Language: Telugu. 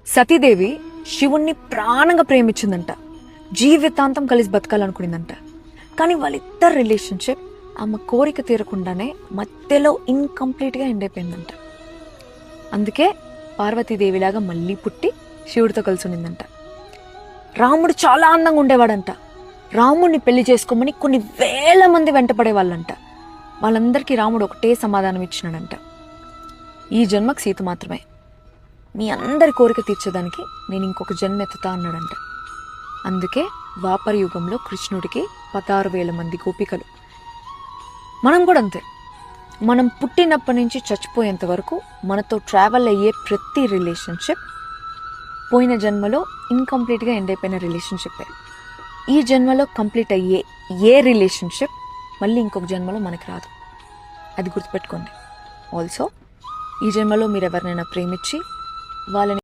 సతీదేవి శివుణ్ణి ప్రాణంగా ప్రేమించిందంట, జీవితాంతం కలిసి బతకాలనుకునిందంట. కానీ వాళ్ళిద్దరు రిలేషన్షిప్ ఆమె కోరిక తీరకుండానే మధ్యలో ఇన్కంప్లీట్గా ఎండ్ అయిపోయిందంట. అందుకే పార్వతీదేవిలాగా మళ్ళీ పుట్టి శివుడితో కలిసి ఉన్నిందంట. రాముడు చాలా అందంగా ఉండేవాడంట. రాముడిని పెళ్లి చేసుకోమని కొన్ని వేల మంది వెంటపడే వాళ్ళంట. వాళ్ళందరికీ రాముడు ఒకటే సమాధానం ఇచ్చినాడంట, ఈ జన్మకు సీత మాత్రమే, మీ అందరి కోరిక తీర్చేదానికి నేను ఇంకొక జన్మ ఎత్తుతా అన్నాడంట. అందుకే ద్వాపర యుగంలో కృష్ణుడికి 16,000 మంది గోపికలు. మనం కూడా అంతే. మనం పుట్టినప్పటి నుంచి చచ్చిపోయేంత వరకు మనతో ట్రావెల్ అయ్యే ప్రతి రిలేషన్షిప్ పోయిన జన్మలో ఇన్కంప్లీట్గా ఎండ్ అయిపోయిన రిలేషన్షిప్పే. ఈ జన్మలో కంప్లీట్ అయ్యే ఏ రిలేషన్షిప్ మళ్ళీ ఇంకొక జన్మలో మనకి రాదు. అది గుర్తుపెట్టుకోండి. ఆల్సో ఈ జన్మలో మీరు ఎవరినైనా ప్రేమించి వాళ్ళని